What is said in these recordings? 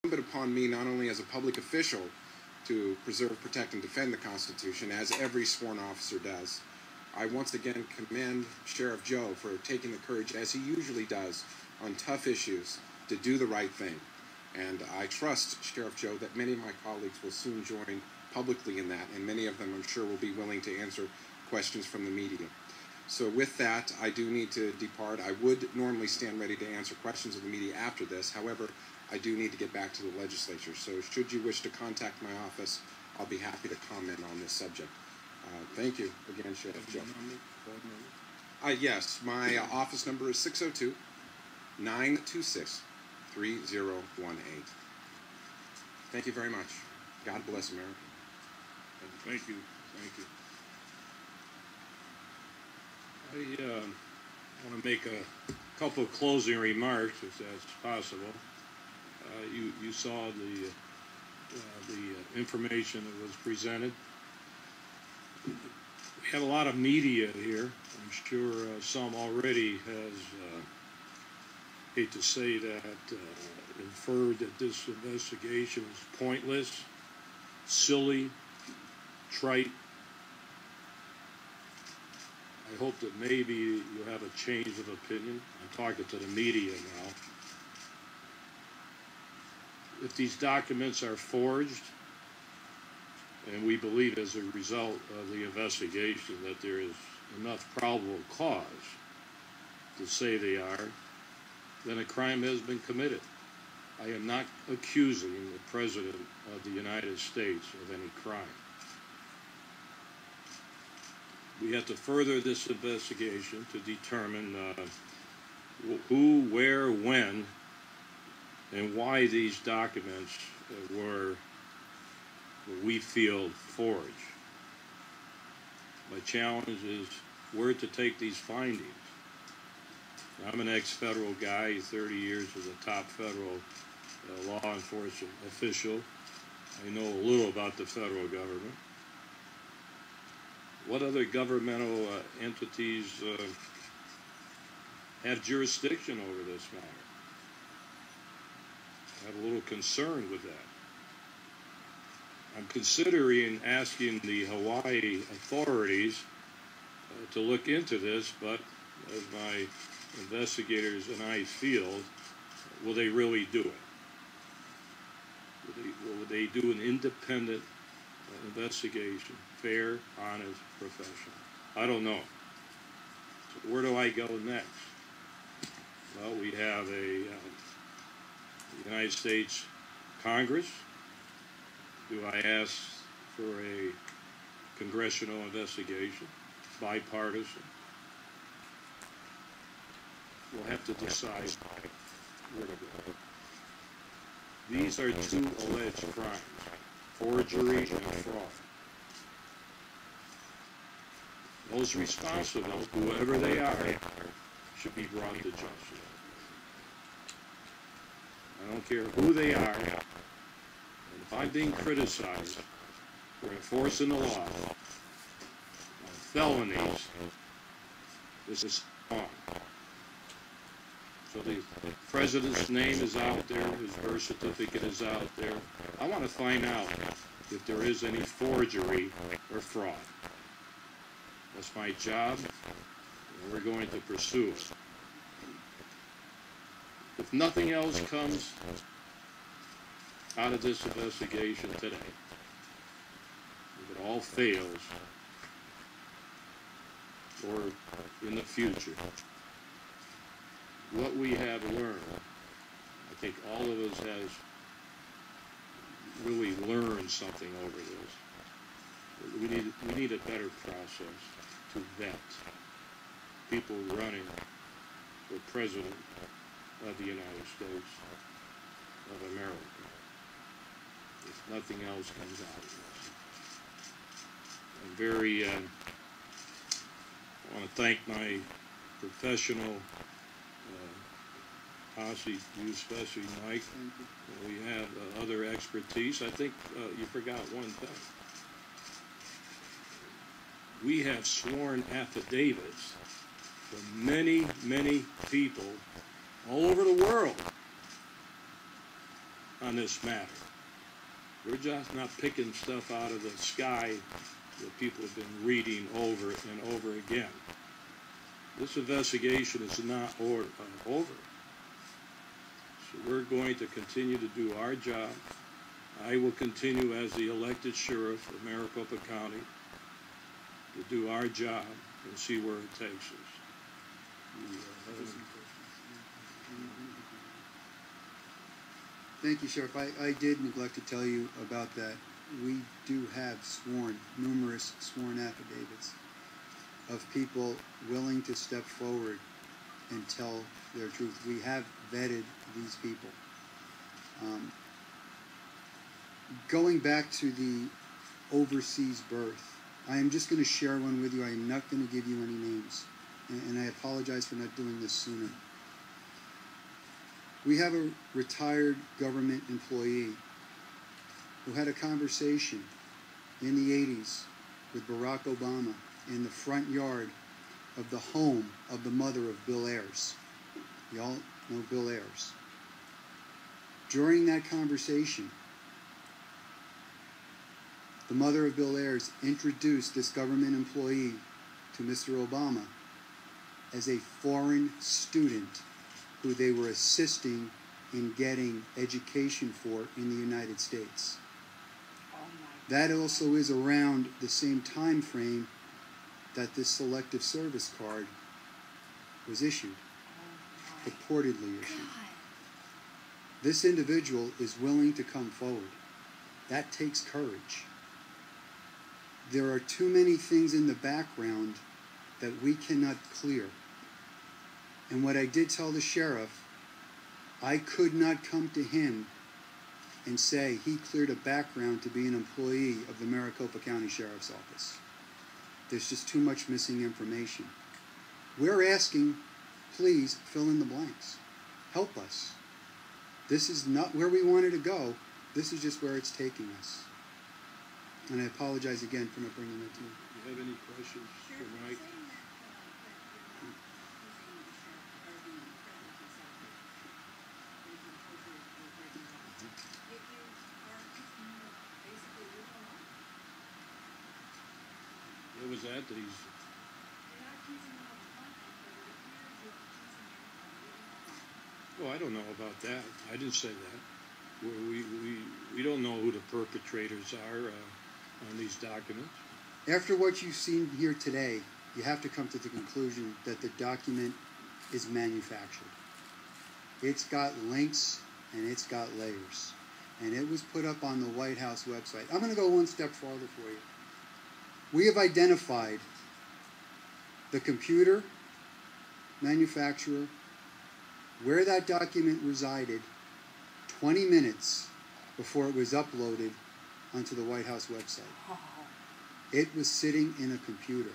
incumbent upon me, not only as a public official, to preserve, protect, and defend the Constitution, as every sworn officer does. I once again commend Sheriff Joe for taking the courage, as he usually does, on tough issues, to do the right thing. And I trust, Sheriff Joe, that many of my colleagues will soon join publicly in that, and many of them, I'm sure, will be willing to answer questions from the media. So with that, I do need to depart. I would normally stand ready to answer questions of the media after this. However, I do need to get back to the legislature. So should you wish to contact my office, I'll be happy to comment on this subject. Thank you again, Sheriff Joe. Yes, my office number is 602-926-3018. Thank you very much. God bless America. Thank you. Thank you. I want to make a couple of closing remarks, if that's possible. You saw the information that was presented. We had a lot of media here. I'm sure some already has, hate to say that, inferred that this investigation is pointless, silly, trite. I hope that maybe you have a change of opinion. I'm talking to the media now. If these documents are forged, and we believe as a result of the investigation that there is enough probable cause to say they are, then a crime has been committed. I am not accusing the President of the United States of any crime. We have to further this investigation to determine who, where, when, and why these documents were, we feel, forged. My challenge is where to take these findings. I'm an ex-federal guy, 30 years as a top federal law enforcement official. I know a little about the federal government. What other governmental entities have jurisdiction over this matter? I have a little concern with that. I'm considering asking the Hawaii authorities to look into this, but as my investigators and I feel, will they really do it? Will they do an independent investigation, fair, honest, professional? I don't know. So where do I go next? Well, we have a United States Congress. Do I ask for a congressional investigation, bipartisan? We'll have to decide where to go. These are two alleged crimes, forgery and fraud. Those responsible, whoever they are, should be brought to justice. I don't care who they are. And if I'm being criticized for enforcing the law on felonies, this is wrong. So the president's name is out there, his birth certificate is out there. I want to find out if there is any forgery or fraud. That's my job, and we're going to pursue it. If nothing else comes out of this investigation today, if it all fails, or in the future, what we have learned, I think all of us has really learned something over this. We need a better process to vet people running for president of the United States of America, if nothing else comes out of this. I'm very, I want to thank my professional posse, you especially, Mike. We have other expertise. I think you forgot one thing. We have sworn affidavits from many, many people all over the world on this matter. We're just not picking stuff out of the sky that people have been reading over and over again. This investigation is not over. So we're going to continue to do our job. I will continue as the elected sheriff of Maricopa County to do our job and see where it takes us. Thank you, Sheriff. I did neglect to tell you about that. We do have numerous sworn affidavits of people willing to step forward and tell their truth. We have vetted these people. Going back to the overseas birth, I am just going to share one with you. I am not going to give you any names, and I apologize for not doing this sooner. We have a retired government employee who had a conversation in the 80s with Barack Obama in the front yard of the home of the mother of Bill Ayers. You all know Bill Ayers. During that conversation, the mother of Bill Ayers introduced this government employee to Mr. Obama as a foreign student who they were assisting in getting education for in the United States. That also is around the same time frame that this selective service card was issued, purportedly issued. This individual is willing to come forward. That takes courage. There are too many things in the background that we cannot clear. And what I did tell the sheriff, I could not come to him and say he cleared a background to be an employee of the Maricopa County Sheriff's Office. There's just too much missing information. We're asking, please fill in the blanks. Help us. This is not where we wanted to go. This is just where it's taking us. And I apologize again for not bringing that to you. Do you have any questions for Mike? What was that? That he's... Oh, I don't know about that. I didn't say that. We don't know who the perpetrators are on these documents. After what you've seen here today, you have to come to the conclusion that the document is manufactured. It's got links and it's got layers. And it was put up on the White House website. I'm going to go one step farther for you. We have identified the computer manufacturer, where that document resided 20 minutes before it was uploaded onto the White House website. It was sitting in a computer.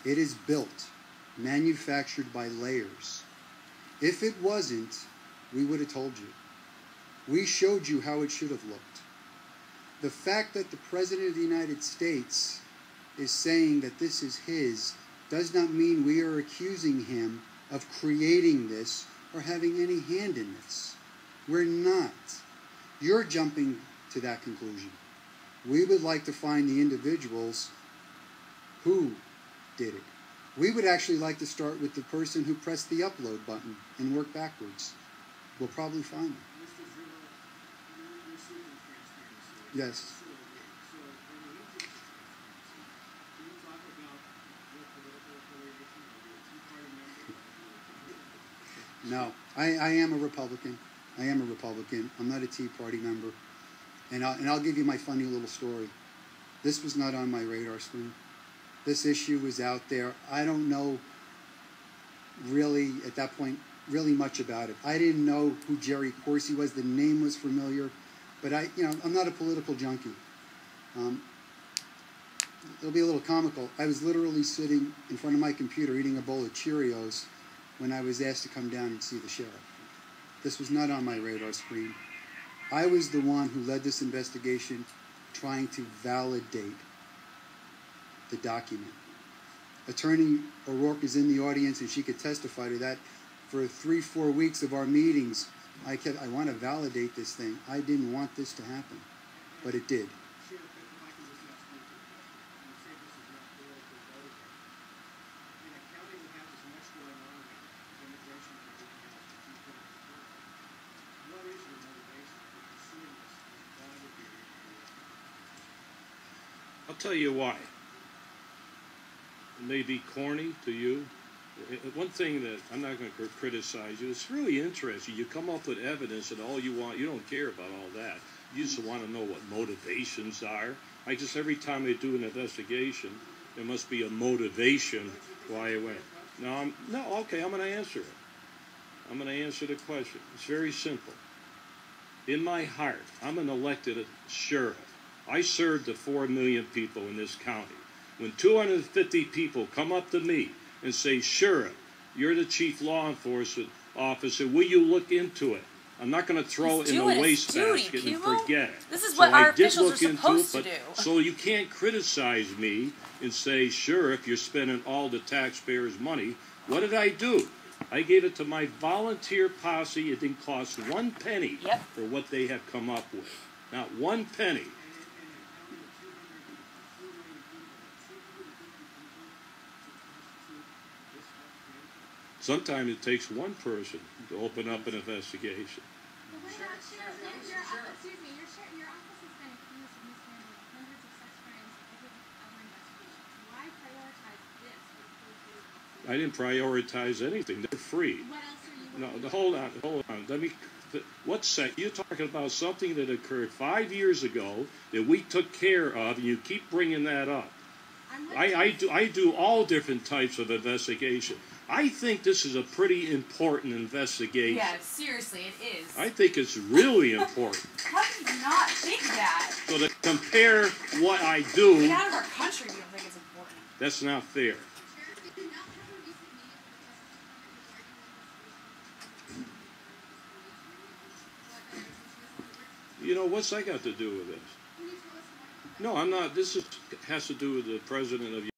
It is built, manufactured by layers. If it wasn't, we would have told you. We showed you how it should have looked. The fact that the President of the United States is saying that this is his does not mean we are accusing him of creating this or having any hand in this. We're not. You're jumping to that conclusion. We would like to find the individuals who did it. We would actually like to start with the person who pressed the upload button and work backwards. We'll probably find them. Yes. No, I am a Republican. I am a Republican. I'm not a Tea Party member. And I'll give you my funny little story. This was not on my radar screen. This issue was out there. I don't know really, at that point, really much about it. I didn't know who Jerry Corsi was. The name was familiar. But I'm not a political junkie. It'll be a little comical. I was literally sitting in front of my computer eating a bowl of Cheerios when I was asked to come down and see the sheriff. This was not on my radar screen. I was the one who led this investigation trying to validate the document. Attorney O'Rourke is in the audience and she could testify to that. For 3-4 weeks of our meetings, I want to validate this thing. I didn't want this to happen, but it did. I'll tell you why. It may be corny to you. One thing that I'm not going to criticize you, it's really interesting. You come up with evidence and all you want, you don't care about all that. You just want to know what motivations are. Every time they do an investigation, there must be a motivation why it went. Okay, I'm going to answer it. I'm going to answer the question. It's very simple. In my heart, I'm an elected sheriff. I serve the 4 million people in this county. When 250 people come up to me and say, Sheriff, you're the chief law enforcement officer, will you look into it? I'm not going to throw it in the wastebasket and forget it. This is what our officials are supposed to do. So you can't criticize me and say, Sheriff, you're spending all the taxpayers' money. What did I do? I gave it to my volunteer posse. It didn't cost 1 penny for what they have come up with. Not 1 penny. Sometimes it takes one person to open up an investigation. Your office has been accused of mishandling hundreds of such crimes over other investigations. Why prioritize this? I didn't prioritize anything. They're free. What else are you? No, hold on. You're talking about something that occurred 5 years ago that we took care of, and you keep bringing that up. I do all different types of investigation. I think this is a pretty important investigation. Yeah, seriously, it is. I think it's really important. How do you not think that? So to compare what I do... Get out of our country, we don't think it's important. That's not fair. You know, what's that got to do with this? No, I'm not. This has to do with the President of